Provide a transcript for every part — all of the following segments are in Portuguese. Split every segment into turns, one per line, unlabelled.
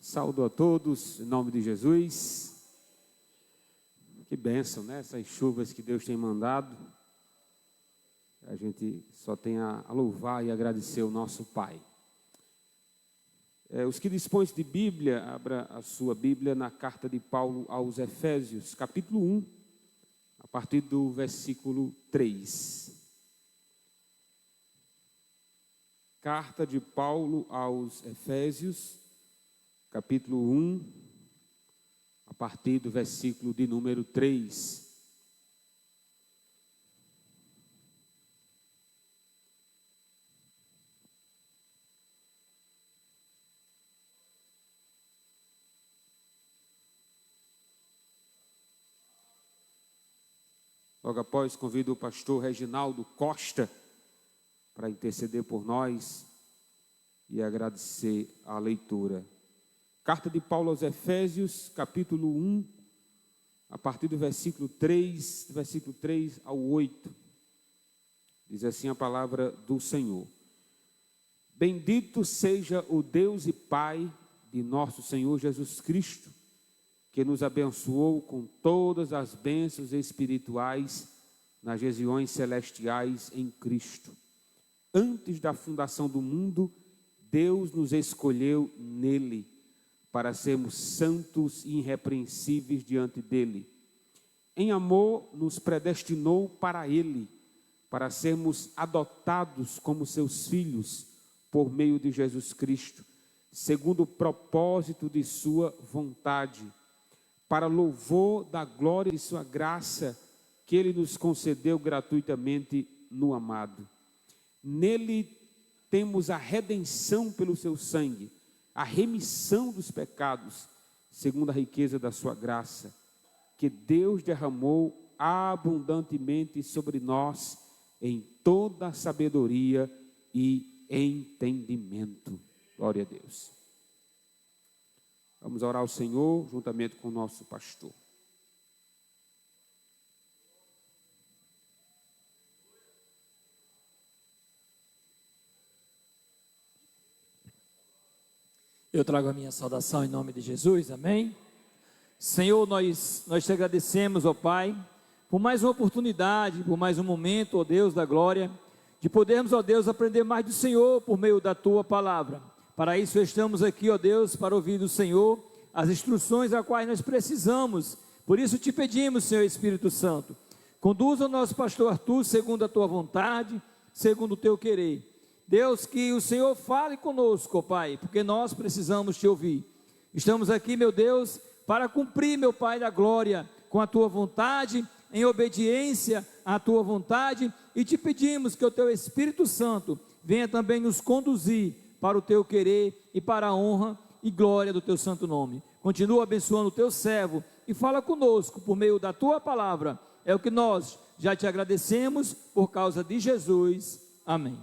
Saúdo a todos, em nome de Jesus. Que bênção, né? Essas chuvas que Deus tem mandado. A gente só tem a louvar e agradecer o nosso Pai. Os que dispõem de Bíblia, abra a sua Bíblia na carta de Paulo aos Efésios, capítulo 1, a partir do versículo 3. Carta de Paulo aos Efésios, capítulo 1, a partir do versículo de número 3. Logo após, convido o pastor Reginaldo Costa para interceder por nós e agradecer a leitura. Carta de Paulo aos Efésios, capítulo 1, a partir do versículo 3, do versículo 3 ao 8. Diz assim a palavra do Senhor. Bendito seja o Deus e Pai de nosso Senhor Jesus Cristo, que nos abençoou com todas as bênçãos espirituais nas regiões celestiais em Cristo. Antes da fundação do mundo, Deus nos escolheu nele, para sermos santos e irrepreensíveis diante dele. Em amor, nos predestinou para ele, para sermos adotados como seus filhos, por meio de Jesus Cristo, segundo o propósito de sua vontade, para louvor da glória de sua graça, que ele nos concedeu gratuitamente no amado. Nele temos a redenção pelo seu sangue, a remissão dos pecados, segundo a riqueza da sua graça, que Deus derramou abundantemente sobre nós, em toda sabedoria e entendimento. Glória a Deus. Vamos orar ao Senhor, juntamente com o nosso pastor.
Eu trago a minha saudação em nome de Jesus, amém? Senhor, nós te agradecemos, ó Pai, por mais uma oportunidade, por mais um momento, ó Deus da glória, de podermos, ó Deus, aprender mais do Senhor por meio da Tua palavra. Para isso estamos aqui, ó Deus, para ouvir do Senhor as instruções a quais nós precisamos. Por isso te pedimos, Senhor Espírito Santo, conduza o nosso pastor Arthur segundo a Tua vontade, segundo o Teu querer. Deus, que o Senhor fale conosco, ó Pai, porque nós precisamos te ouvir. Estamos aqui, meu Deus, para cumprir, meu Pai da glória, com a Tua vontade, em obediência à Tua vontade, e te pedimos que o Teu Espírito Santo venha também nos conduzir para o Teu querer e para a honra e glória do Teu santo nome. Continua abençoando o Teu servo e fala conosco por meio da Tua palavra. É o que nós já te agradecemos por causa de Jesus. Amém.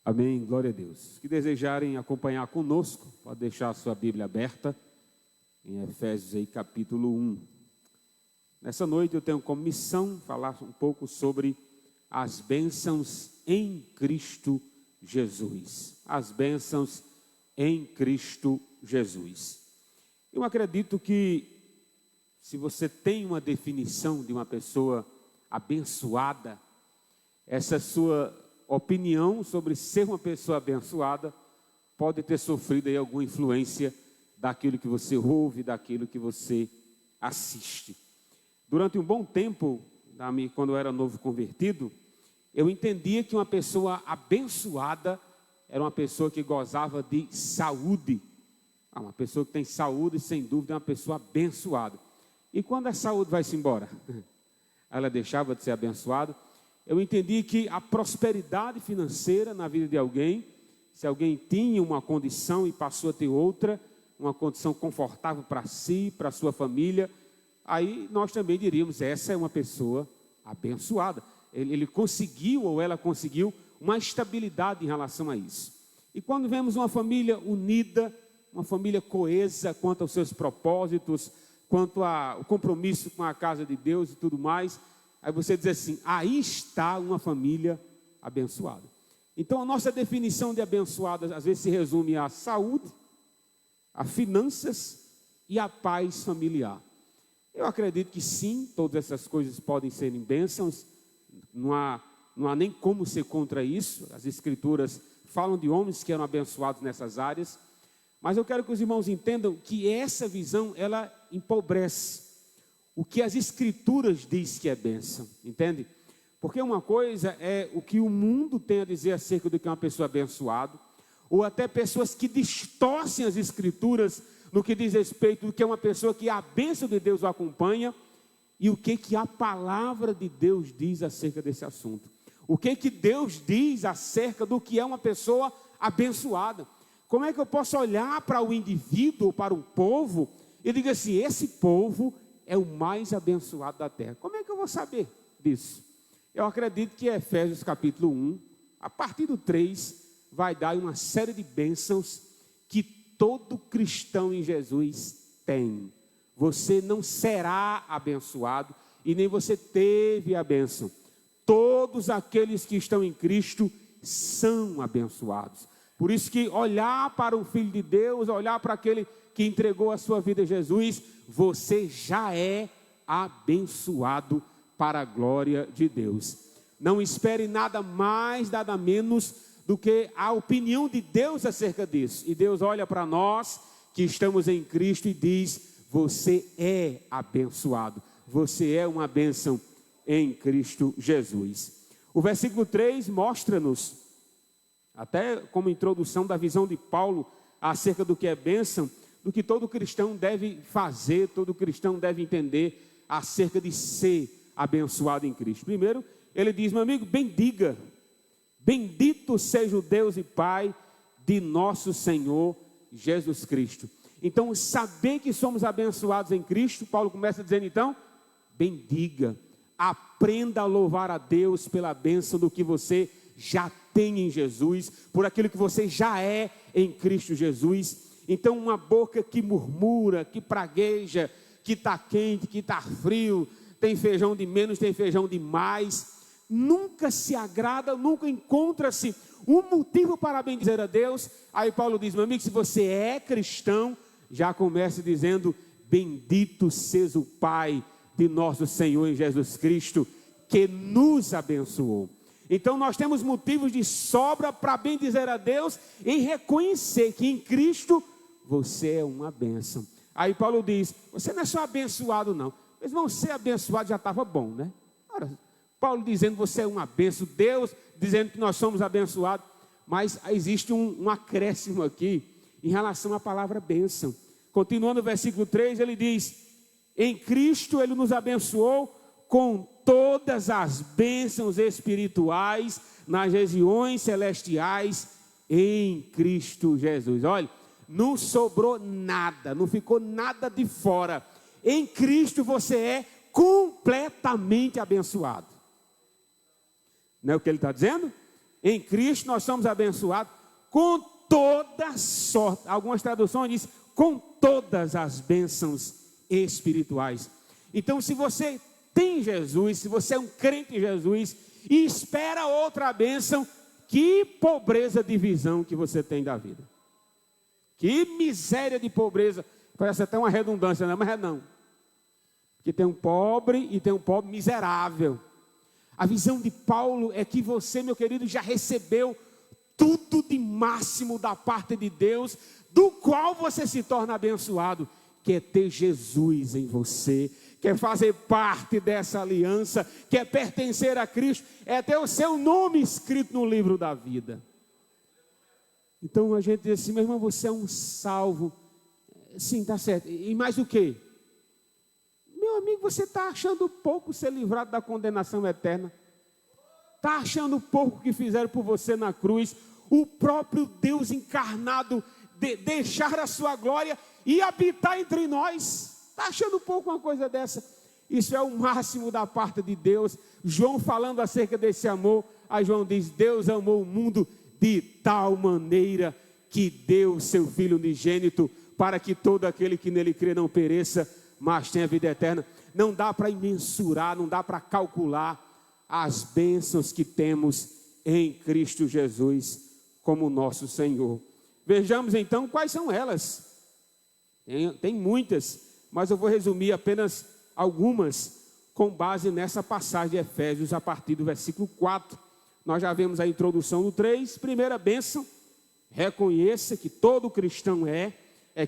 Amém, glória a Deus. Os que desejarem acompanhar conosco, pode deixar a sua Bíblia aberta, em Efésios aí, capítulo 1. Nessa noite eu tenho como missão falar um pouco sobre as bênçãos em Cristo Jesus. As bênçãos em Cristo Jesus. Eu acredito que, se você tem uma definição de uma pessoa abençoada, essa sua opinião sobre ser uma pessoa abençoada pode ter sofrido aí alguma influência daquilo que você ouve, daquilo que você assiste. Durante um bom tempo, quando eu era novo convertido, eu entendia que uma pessoa abençoada era uma pessoa que gozava de saúde. Uma pessoa que tem saúde, sem dúvida, é uma pessoa abençoada. E quando a saúde vai-se embora, ela deixava de ser abençoada. Eu entendi que a prosperidade financeira na vida de alguém, se alguém tinha uma condição e passou a ter outra, uma condição confortável para si, para a sua família, aí nós também diríamos, essa é uma pessoa abençoada. Ele conseguiu ou ela conseguiu uma estabilidade em relação a isso. E quando vemos uma família unida, uma família coesa quanto aos seus propósitos, quanto ao compromisso com a casa de Deus e tudo mais, aí você diz assim, aí está uma família abençoada. Então, a nossa definição de abençoado às vezes se resume à saúde, a finanças e a paz familiar. Eu acredito que sim, todas essas coisas podem serem bênçãos, não há nem como ser contra isso. As Escrituras falam de homens que eram abençoados nessas áreas, mas eu quero que os irmãos entendam que essa visão, ela empobrece o que as Escrituras diz que é bênção, entende? Porque uma coisa é o que o mundo tem a dizer acerca do que é uma pessoa abençoada, ou até pessoas que distorcem as Escrituras no que diz respeito do que é uma pessoa que a bênção de Deus o acompanha, e o que a palavra de Deus diz acerca desse assunto. O que Deus diz acerca do que é uma pessoa abençoada. Como é que eu posso olhar para o indivíduo, para o povo, e dizer assim, esse povo é o mais abençoado da terra? Como é que eu vou saber disso? Eu acredito que Efésios capítulo 1, a partir do 3, vai dar uma série de bênçãos que todo cristão em Jesus tem. Você não será abençoado e nem você teve a bênção. Todos aqueles que estão em Cristo são abençoados. Por isso que olhar para o Filho de Deus, olhar para aquele que entregou a sua vida a Jesus, você já é abençoado para a glória de Deus. Não espere nada mais, nada menos do que a opinião de Deus acerca disso. E Deus olha para nós que estamos em Cristo e diz, você é abençoado, você é uma bênção em Cristo Jesus. O versículo 3 mostra-nos, até como introdução da visão de Paulo acerca do que é bênção, do que todo cristão deve fazer, todo cristão deve entender acerca de ser abençoado em Cristo. Primeiro, ele diz, meu amigo, bendiga, bendito seja o Deus e Pai de nosso Senhor Jesus Cristo. Então, saber que somos abençoados em Cristo, Paulo começa dizendo então, bendiga, aprenda a louvar a Deus pela bênção do que você já tem em Jesus, por aquilo que você já é em Cristo Jesus. Então, uma boca que murmura, que pragueja, que está quente, que está frio, tem feijão de menos, tem feijão de mais, nunca se agrada, nunca encontra-se um motivo para bendizer a Deus. Aí Paulo diz, meu amigo, se você é cristão, já comece dizendo, bendito seja o Pai de nosso Senhor Jesus Cristo, que nos abençoou. Então nós temos motivos de sobra para bendizer a Deus e reconhecer que em Cristo você é uma bênção. Aí Paulo diz, você não é só abençoado não, mas vão ser abençoado já estava bom, né? Ora, Paulo dizendo você é uma bênção, Deus dizendo que nós somos abençoados, mas existe um acréscimo aqui em relação à palavra bênção. Continuando o versículo 3, ele diz, em Cristo ele nos abençoou com todas as bênçãos espirituais nas regiões celestiais em Cristo Jesus. Olha, não sobrou nada, não ficou nada de fora. Em Cristo você é completamente abençoado. Não é o que ele está dizendo? Em Cristo nós somos abençoados com toda sorte. Algumas traduções dizem com todas as bênçãos espirituais. Então, se você tem Jesus, se você é um crente em Jesus e espera outra bênção, que pobreza de visão que você tem da vida. Que miséria de pobreza. Parece até uma redundância, não, mas é não. Porque tem um pobre e tem um pobre miserável. A visão de Paulo é que você, meu querido, já recebeu tudo de máximo da parte de Deus, do qual você se torna abençoado, que é ter Jesus em você, quer fazer parte dessa aliança, quer pertencer a Cristo, é ter o seu nome escrito no livro da vida. Então a gente diz assim, meu irmão, você é um salvo. Sim, está certo. E mais o quê? Meu amigo, você está achando pouco ser livrado da condenação eterna? Está achando pouco que fizeram por você na cruz? O próprio Deus encarnado deixar a sua glória e habitar entre nós. Está achando pouco uma coisa dessa? Isso é o máximo da parte de Deus. João falando acerca desse amor, aí João diz, Deus amou o mundo de tal maneira que deu o seu Filho unigênito, para que todo aquele que nele crê não pereça, mas tenha vida eterna. Não dá para mensurar, não dá para calcular as bênçãos que temos em Cristo Jesus como nosso Senhor. Vejamos então quais são elas. Tem muitas, mas eu vou resumir apenas algumas com base nessa passagem de Efésios a partir do versículo 4. Nós já vemos a introdução do 3. Primeira bênção, reconheça que todo cristão é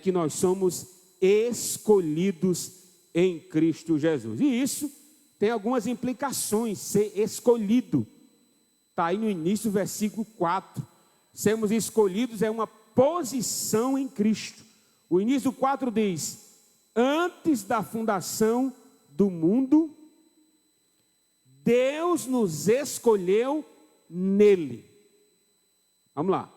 que nós somos escolhidos em Cristo Jesus. E isso tem algumas implicações, ser escolhido. Está aí no início do versículo 4. Sermos escolhidos é uma posição em Cristo. O início do 4 diz: antes da fundação do mundo, Deus nos escolheu nele. Vamos lá.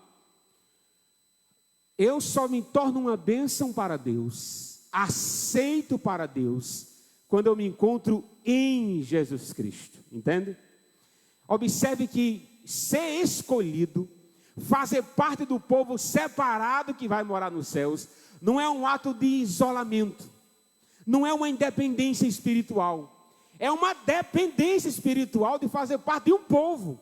Eu só me torno uma bênção para Deus, aceito para Deus, quando eu me encontro em Jesus Cristo. Entende? Observe que ser escolhido, fazer parte do povo separado que vai morar nos céus, não é um ato de isolamento, não é uma independência espiritual, é uma dependência espiritual de fazer parte de um povo.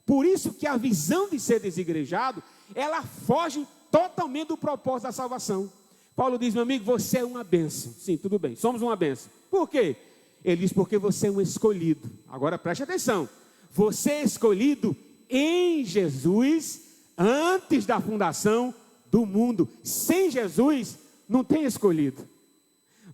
Por isso que a visão de ser desigrejado, ela foge totalmente do propósito da salvação. Paulo diz: meu amigo, você é uma bênção. Sim, tudo bem, somos uma bênção. Por quê? Ele diz: porque você é um escolhido. Agora preste atenção, você é escolhido em Jesus antes da fundação do mundo. Sem Jesus não tem escolhido,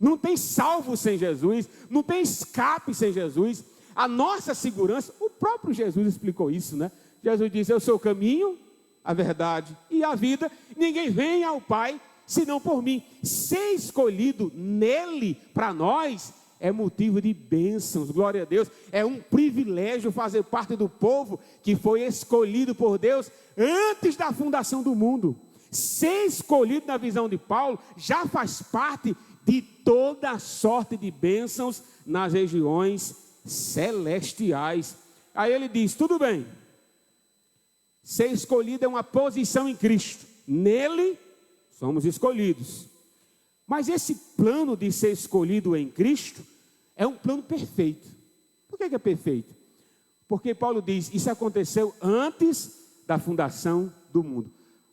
não tem salvo sem Jesus, não tem escape sem Jesus. A nossa segurança, o próprio Jesus explicou isso, né? Jesus disse: eu sou o caminho, a verdade e a vida, ninguém vem ao Pai senão por mim. Ser escolhido nele, para nós, é motivo de bênçãos, glória a Deus. É um privilégio fazer parte do povo que foi escolhido por Deus antes da fundação do mundo. Ser escolhido, na visão de Paulo, já faz parte de toda a sorte de bênçãos nas regiões celestiais. Aí ele diz: tudo bem, ser escolhido é uma posição em Cristo, nele somos escolhidos. Mas esse plano de ser escolhido em Cristo é um plano perfeito. Por que é perfeito? Porque Paulo diz: isso aconteceu antes da fundação do mundo.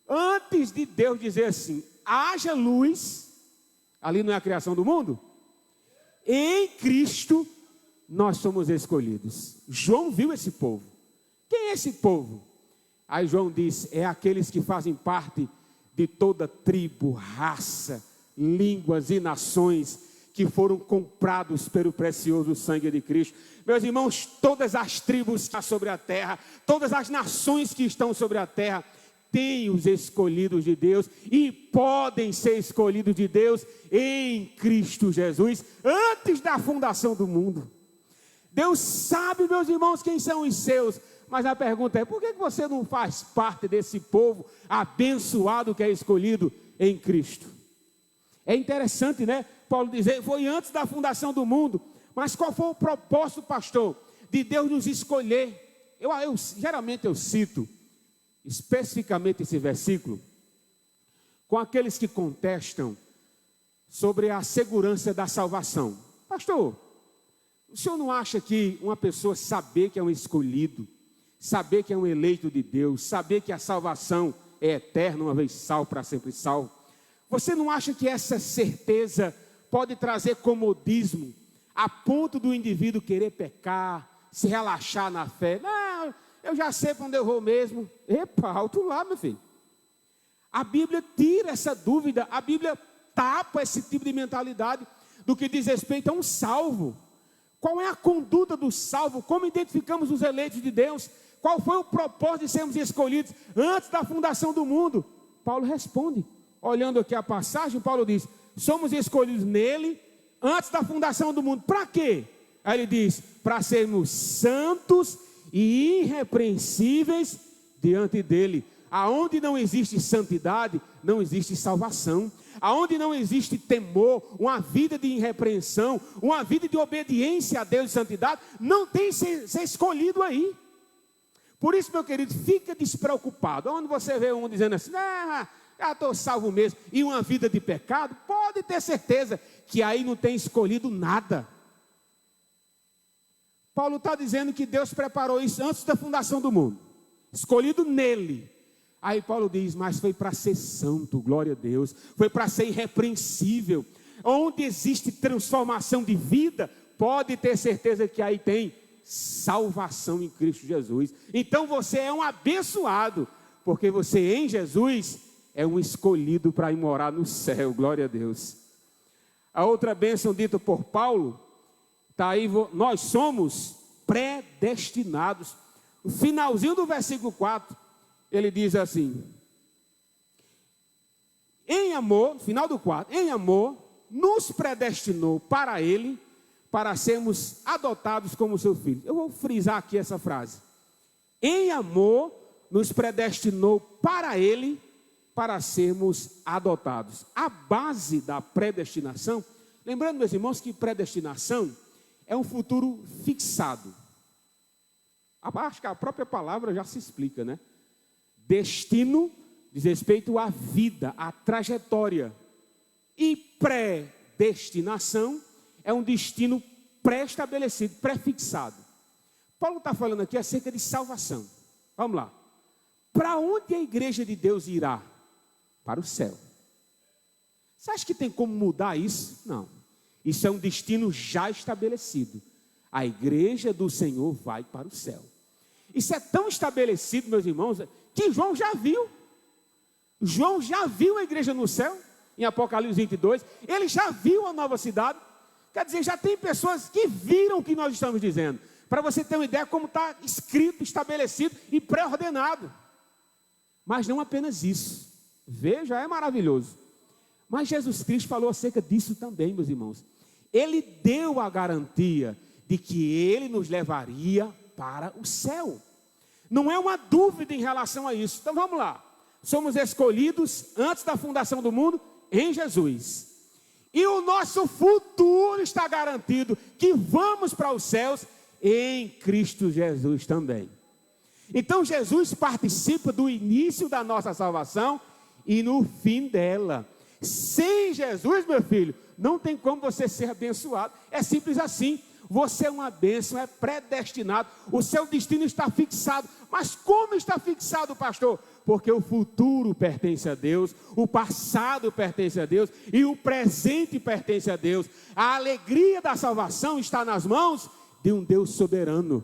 Antes de Deus dizer assim: haja luz, ali não é a criação do mundo? Em Cristo nós somos escolhidos. João viu esse povo. Quem é esse povo? Aí João diz: é aqueles que fazem parte de toda tribo, raça, línguas e nações, que foram comprados pelo precioso sangue de Cristo. Meus irmãos, todas as tribos que estão sobre a terra, todas as nações que estão sobre a terra, têm os escolhidos de Deus e podem ser escolhidos de Deus em Cristo Jesus, antes da fundação do mundo. Deus sabe, meus irmãos, quem são os seus. Mas a pergunta é: por que você não faz parte desse povo abençoado que é escolhido em Cristo? É interessante, né? Paulo dizer: foi antes da fundação do mundo. Mas qual foi o propósito, pastor, de Deus nos escolher? Geralmente eu cito especificamente esse versículo com aqueles que contestam sobre a segurança da salvação. Pastor, o senhor não acha que uma pessoa saber que é um escolhido, saber que é um eleito de Deus, saber que a salvação é eterna, uma vez salvo, para sempre salvo, você não acha que essa certeza pode trazer comodismo, a ponto do indivíduo querer pecar, se relaxar na fé? Não, eu já sei para onde eu vou mesmo. Epa, alto lá, meu filho. A Bíblia tira essa dúvida, a Bíblia tapa esse tipo de mentalidade do que diz respeito a um salvo. Qual é a conduta do salvo? Como identificamos os eleitos de Deus? Qual foi o propósito de sermos escolhidos antes da fundação do mundo? Paulo responde. Olhando aqui a passagem, Paulo diz: somos escolhidos nele antes da fundação do mundo. Para quê? Aí ele diz: para sermos santos e irrepreensíveis diante dele. Aonde não existe santidade, não existe salvação. Aonde não existe temor, uma vida de irrepreensão, uma vida de obediência a Deus e santidade, não tem ser escolhido aí. Por isso, meu querido, fica despreocupado. Onde você vê um dizendo assim: já estou salvo mesmo, e uma vida de pecado, pode ter certeza que aí não tem escolhido nada. Paulo está dizendo que Deus preparou isso antes da fundação do mundo. escolhido nele. Aí Paulo diz, mas foi para ser santo, glória a Deus, foi para ser irrepreensível. Onde existe transformação de vida, pode ter certeza que aí tem salvação em Cristo Jesus. Então você é um abençoado, porque você em Jesus é um escolhido para ir morar no céu, glória a Deus. A outra bênção dita por Paulo, está aí, nós somos predestinados. No finalzinho do versículo 4, ele diz assim, em amor, final do 4, em amor, nos predestinou para ele, para sermos adotados como seu filho. Eu vou frisar aqui essa frase. Em amor, nos predestinou para ele, para sermos adotados. A base da predestinação, lembrando, meus irmãos, que predestinação é um futuro fixado. Acho que a própria palavra já se explica, né? Destino diz respeito à vida, à trajetória. E predestinação é um destino pré-estabelecido, pré-fixado. Paulo está falando aqui acerca de salvação. Vamos lá. Para onde a igreja de Deus irá? Para o céu. Você acha que tem como mudar isso? Não. Isso é um destino já estabelecido. A igreja do Senhor vai para o céu. Isso é tão estabelecido, meus irmãos, que João já viu. João já viu a igreja no céu, em Apocalipse 22. Ele já viu a nova cidade. Quer dizer, já tem pessoas que viram o que nós estamos dizendo. Para você ter uma ideia como está escrito, estabelecido e pré-ordenado. Mas não apenas isso. Veja, é maravilhoso. Mas Jesus Cristo falou acerca disso também, meus irmãos. Ele deu a garantia de que ele nos levaria para o céu. Não é uma dúvida em relação a isso. Então vamos lá. Somos escolhidos antes da fundação do mundo em Jesus. E o nosso futuro está garantido que vamos para os céus em Cristo Jesus também. Então Jesus participa do início da nossa salvação e no fim dela. Sem Jesus, meu filho, não tem como você ser abençoado. É simples assim. Você é uma bênção, é predestinado. O seu destino está fixado. Mas como está fixado, pastor? Porque o futuro pertence a Deus, o passado pertence a Deus e o presente pertence a Deus. A alegria da salvação está nas mãos de um Deus soberano.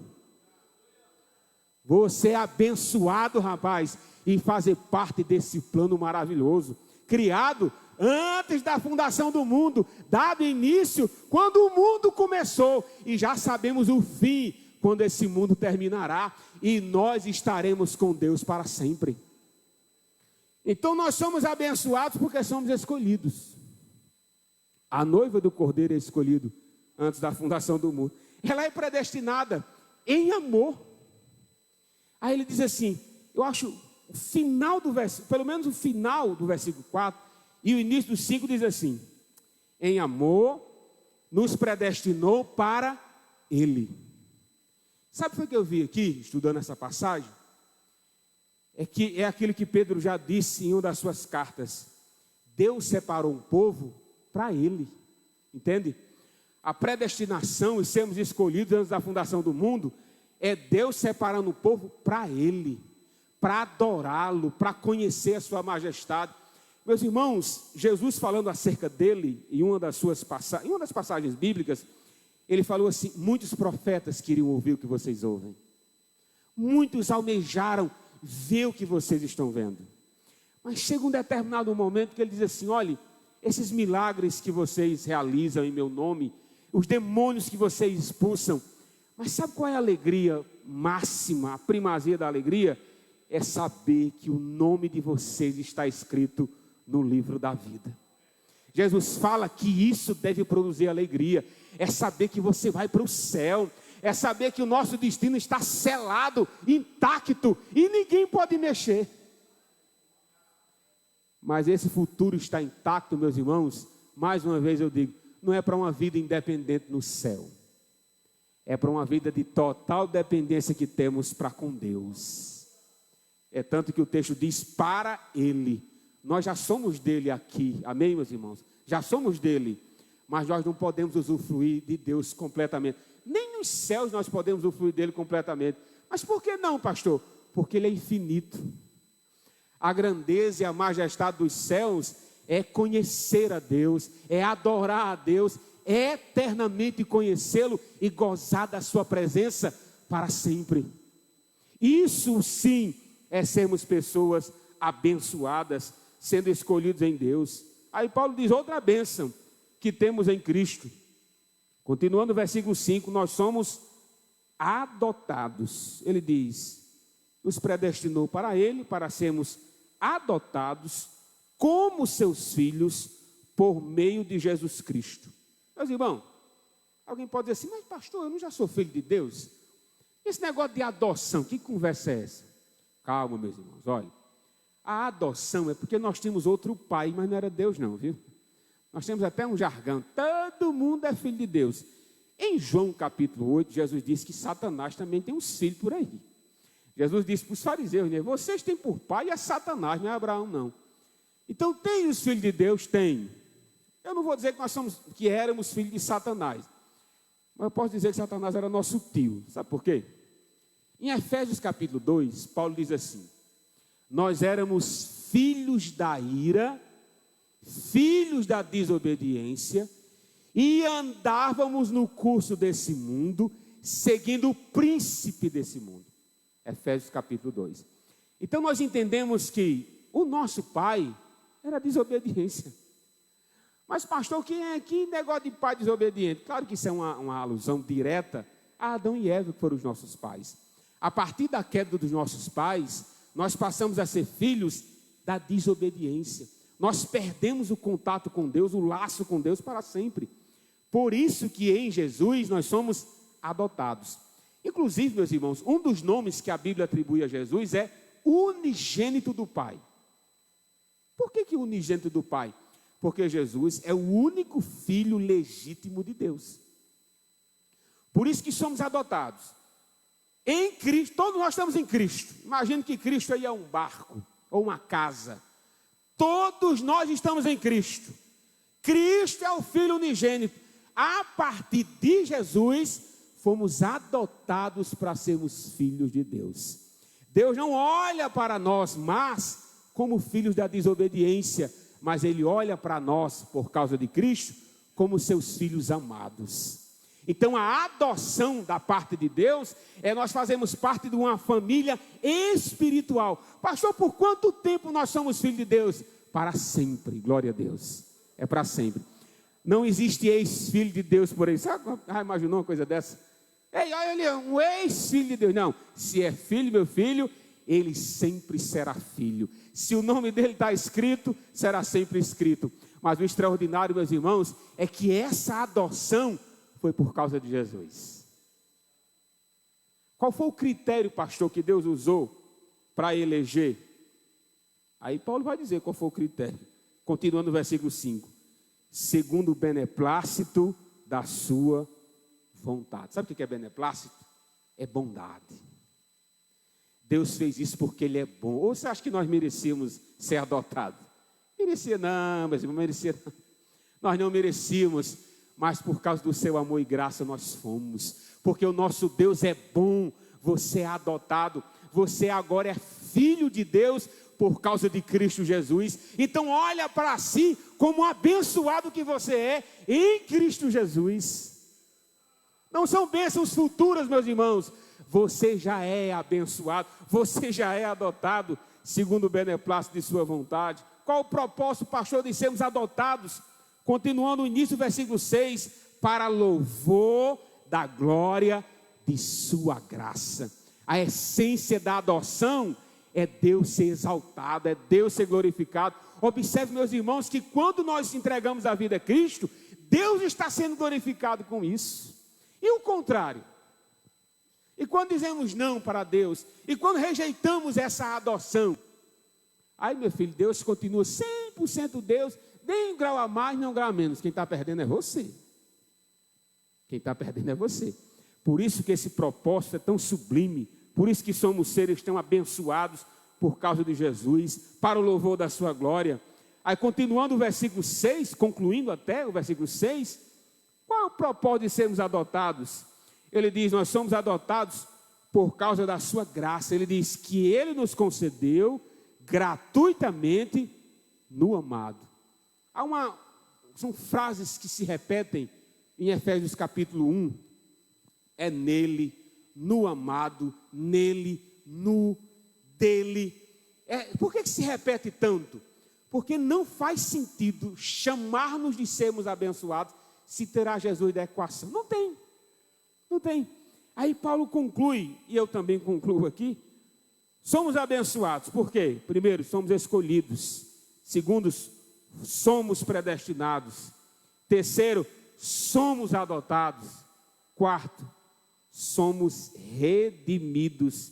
Você é abençoado, rapaz, em fazer parte desse plano maravilhoso, criado antes da fundação do mundo, dado início quando o mundo começou, e já sabemos o fim, quando esse mundo terminará, e nós estaremos com Deus para sempre. Então nós somos abençoados porque somos escolhidos. A noiva do Cordeiro é escolhida antes da fundação do mundo. Ela é predestinada em amor. Aí ele diz assim, eu acho o final do versículo, pelo menos o final do versículo 4 e o início do 5 diz assim, em amor nos predestinou para ele. Sabe o que eu vi aqui, estudando essa passagem? É aquilo que Pedro já disse em uma das suas cartas. Deus separou um povo para ele, entende? A predestinação e sermos escolhidos antes da fundação do mundo é Deus separando o povo para ele, para adorá-lo, para conhecer a sua majestade. Meus irmãos, Jesus falando acerca dele em uma das passagens bíblicas, ele falou assim, muitos profetas queriam ouvir o que vocês ouvem. Muitos almejaram ver o que vocês estão vendo. Mas chega um determinado momento que ele diz assim, olhe, esses milagres que vocês realizam em meu nome, os demônios que vocês expulsam, mas sabe qual é a alegria máxima, a primazia da alegria? É saber que o nome de vocês está escrito no livro da vida. Jesus fala que isso deve produzir alegria, é saber que você vai para o céu, é saber que o nosso destino está selado, intacto, e ninguém pode mexer. Mas esse futuro está intacto, meus irmãos, mais uma vez eu digo, não é para uma vida independente no céu, é para uma vida de total dependência que temos para com Deus. É tanto que o texto diz, para Ele. Nós já somos dele aqui, amém, meus irmãos? Já somos dele, mas nós não podemos usufruir de Deus completamente. Nem nos céus nós podemos usufruir dele completamente. Mas por que não, pastor? Porque Ele é infinito. A grandeza e a majestade dos céus é conhecer a Deus, é adorar a Deus, é eternamente conhecê-lo e gozar da sua presença para sempre. Isso sim é sermos pessoas abençoadas, sendo escolhidos em Deus. Aí Paulo diz outra bênção que temos em Cristo. Continuando o versículo 5, nós somos adotados. Ele diz, nos predestinou para Ele, para sermos adotados como seus filhos por meio de Jesus Cristo. Meus irmãos, alguém pode dizer assim, mas pastor, eu não já sou filho de Deus? Esse negócio de adoção, que conversa é essa? Calma, meus irmãos, olha. A adoção é porque nós tínhamos outro pai, mas não era Deus não, viu? Nós temos até um jargão, todo mundo é filho de Deus. Em João capítulo 8, Jesus disse que Satanás também tem uns filhos por aí. Jesus disse para os fariseus, né? Vocês têm por pai é Satanás, não é Abraão não. Então tem os filhos de Deus? Tem. Eu não vou dizer que éramos filhos de Satanás, mas eu posso dizer que Satanás era nosso tio. Sabe por quê? Em Efésios capítulo 2, Paulo diz assim, nós éramos filhos da ira, filhos da desobediência, e andávamos no curso desse mundo, seguindo o príncipe desse mundo. Efésios capítulo 2. Então nós entendemos que o nosso pai era desobediência. Mas pastor, que negócio de pai desobediente? Claro que isso é uma alusão direta a Adão e Eva, que foram os nossos pais. A partir da queda dos nossos pais, nós passamos a ser filhos da desobediência. Nós perdemos o contato com Deus, o laço com Deus para sempre. Por isso que em Jesus nós somos adotados. Inclusive, meus irmãos, um dos nomes que a Bíblia atribui a Jesus é unigênito do Pai. Por que unigênito do Pai? Porque Jesus é o único filho legítimo de Deus. Por isso que somos adotados. Em Cristo, todos nós estamos em Cristo. Imagine que Cristo aí é um barco ou uma casa. Todos nós estamos em Cristo. Cristo é o Filho unigênito. A partir de Jesus, fomos adotados para sermos filhos de Deus. Deus não olha para nós, mas como filhos da desobediência, mas Ele olha para nós, por causa de Cristo, como seus filhos amados. Então a adoção da parte de Deus, nós fazemos parte de uma família espiritual. Pastor, por quanto tempo nós somos filhos de Deus? Para sempre, glória a Deus, é para sempre. Não existe ex-filho de Deus por aí. Sabe, imaginou uma coisa dessa? Ei, olha ali, um ex-filho de Deus. Não, se é filho, meu filho, ele sempre será filho. Se o nome dele está escrito, será sempre escrito. Mas o extraordinário, meus irmãos, é que essa adoção foi por causa de Jesus. Qual foi o critério, pastor, que Deus usou para eleger? Aí Paulo vai dizer qual foi o critério. Continuando no versículo 5. Segundo o beneplácito da sua vontade. Sabe o que é beneplácito? É bondade. Deus fez isso porque Ele é bom. Ou você acha que nós merecíamos ser adotados? Merecia não, mas não merecia não. Nós não merecíamos, mas por causa do seu amor e graça nós fomos. Porque o nosso Deus é bom. Você é adotado. Você agora é filho de Deus por causa de Cristo Jesus. Então olha para si como abençoado que você é em Cristo Jesus. Não são bênçãos futuras, meus irmãos. Você já é abençoado, você já é adotado, segundo o beneplácito de sua vontade. Qual o propósito, pastor, de sermos adotados? Continuando o início do versículo 6, para louvor da glória de sua graça. A essência da adoção é Deus ser exaltado, é Deus ser glorificado. Observe, meus irmãos, que quando nós entregamos a vida a Cristo, Deus está sendo glorificado com isso. E o contrário? E quando dizemos não para Deus, e quando rejeitamos essa adoção, aí, meu filho, Deus continua 100% Deus, nem um grau a mais, nem um grau a menos. Quem está perdendo é você. Quem está perdendo é você. Por isso que esse propósito é tão sublime, por isso que somos seres tão abençoados por causa de Jesus, para o louvor da sua glória. Aí, continuando o versículo 6, concluindo até o versículo 6, qual é o propósito de sermos adotados? Ele diz, nós somos adotados por causa da sua graça. Ele diz que ele nos concedeu gratuitamente no amado. São frases que se repetem em Efésios capítulo 1. É nele, no amado, nele, no dele. Por que se repete tanto? Porque não faz sentido chamar-nos de sermos abençoados se terá Jesus da equação. Não tem. Não tem. Aí Paulo conclui, e eu também concluo aqui, somos abençoados. Por quê? Primeiro, somos escolhidos. Segundo, somos predestinados. Terceiro, somos adotados. Quarto, somos redimidos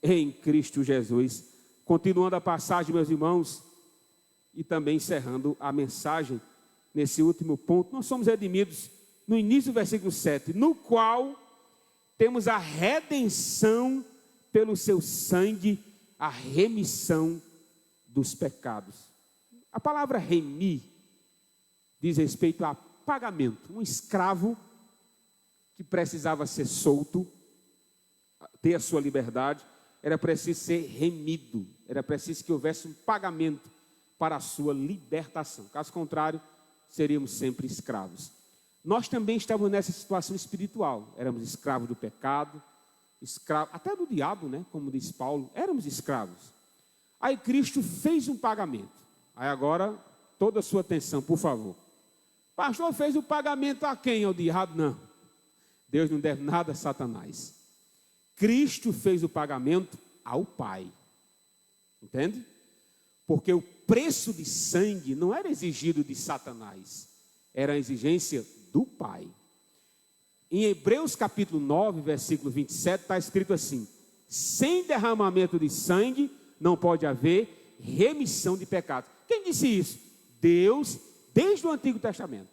em Cristo Jesus. Continuando a passagem, meus irmãos, e também encerrando a mensagem nesse último ponto, nós somos redimidos no início do versículo 7, no qual temos a redenção pelo seu sangue, a remissão dos pecados. A palavra remir diz respeito a pagamento. Um escravo que precisava ser solto, ter a sua liberdade, era preciso ser remido, era preciso que houvesse um pagamento para a sua libertação. Caso contrário, seríamos sempre escravos. Nós também estávamos nessa situação espiritual, éramos escravos do pecado, escravos, até do diabo, né? Como diz Paulo, éramos escravos. Aí Cristo fez um pagamento. Aí agora, toda a sua atenção, por favor. Pastor, fez o pagamento a quem? Ao diabo? Não. Deus não deve nada a Satanás. Cristo fez o pagamento ao Pai. Entende? Porque o preço de sangue não era exigido de Satanás, era a exigência do Pai. Em Hebreus capítulo 9, versículo 27, está escrito assim: sem derramamento de sangue não pode haver remissão de pecados. Quem disse isso? Deus, desde o Antigo Testamento.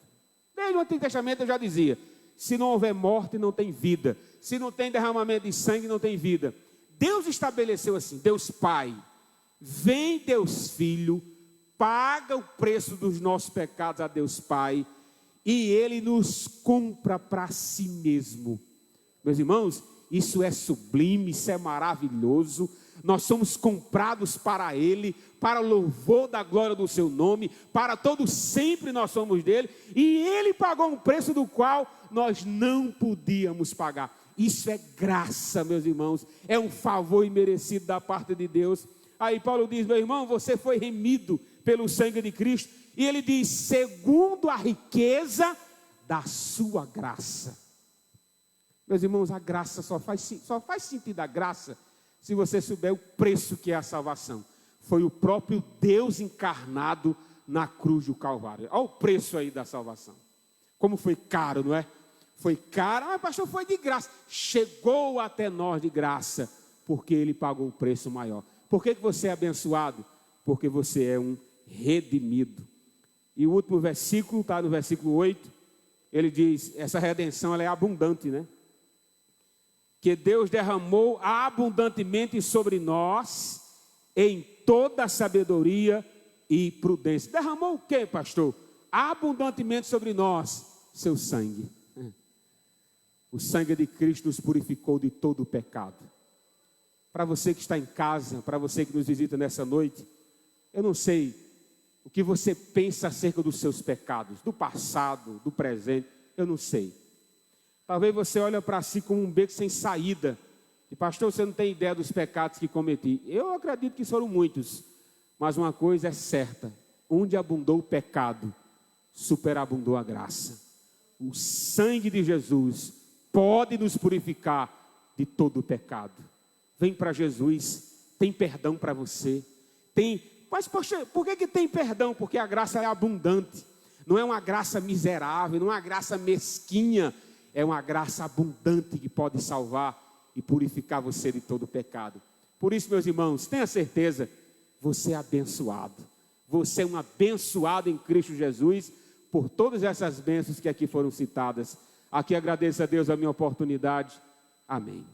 Desde o Antigo Testamento eu já dizia: se não houver morte, não tem vida. Se não tem derramamento de sangue, não tem vida. Deus estabeleceu assim, Deus Pai, vem Deus Filho, paga o preço dos nossos pecados a Deus Pai, e Ele nos compra para si mesmo. Meus irmãos, isso é sublime, isso é maravilhoso. Nós somos comprados para Ele, para o louvor da glória do seu nome, para todo sempre nós somos dele, e Ele pagou um preço do qual nós não podíamos pagar. Isso é graça, meus irmãos, é um favor imerecido da parte de Deus. Aí Paulo diz: meu irmão, você foi remido pelo sangue de Cristo, e ele diz: segundo a riqueza da sua graça. Meus irmãos, a graça só faz sentido a graça se você souber o preço que é a salvação. Foi o próprio Deus encarnado na cruz do Calvário. Olha o preço aí da salvação. Como foi caro, não é? Foi caro, mas pastor, foi de graça. Chegou até nós de graça, porque Ele pagou o preço maior. Por que você é abençoado? Porque você é um redimido. E o último versículo, está no versículo 8, ele diz, essa redenção ela é abundante, né? Que Deus derramou abundantemente sobre nós, em toda sabedoria e prudência. Derramou o quê, pastor? Abundantemente sobre nós, seu sangue. O sangue de Cristo nos purificou de todo o pecado. Para você que está em casa, para você que nos visita nessa noite, eu não sei o que você pensa acerca dos seus pecados, do passado, do presente, eu não sei. Talvez você olhe para si como um beco sem saída. E pastor, você não tem ideia dos pecados que cometi. Eu acredito que foram muitos. Mas uma coisa é certa: onde abundou o pecado, superabundou a graça. O sangue de Jesus pode nos purificar de todo o pecado. Vem para Jesus, tem perdão para você. Mas poxa, por que tem perdão? Porque a graça é abundante. Não é uma graça miserável, não é uma graça mesquinha. É uma graça abundante que pode salvar e purificar você de todo o pecado. Por isso, meus irmãos, tenha certeza, você é abençoado. Você é um abençoado em Cristo Jesus, por todas essas bênçãos que aqui foram citadas. Aqui agradeço a Deus a minha oportunidade. Amém.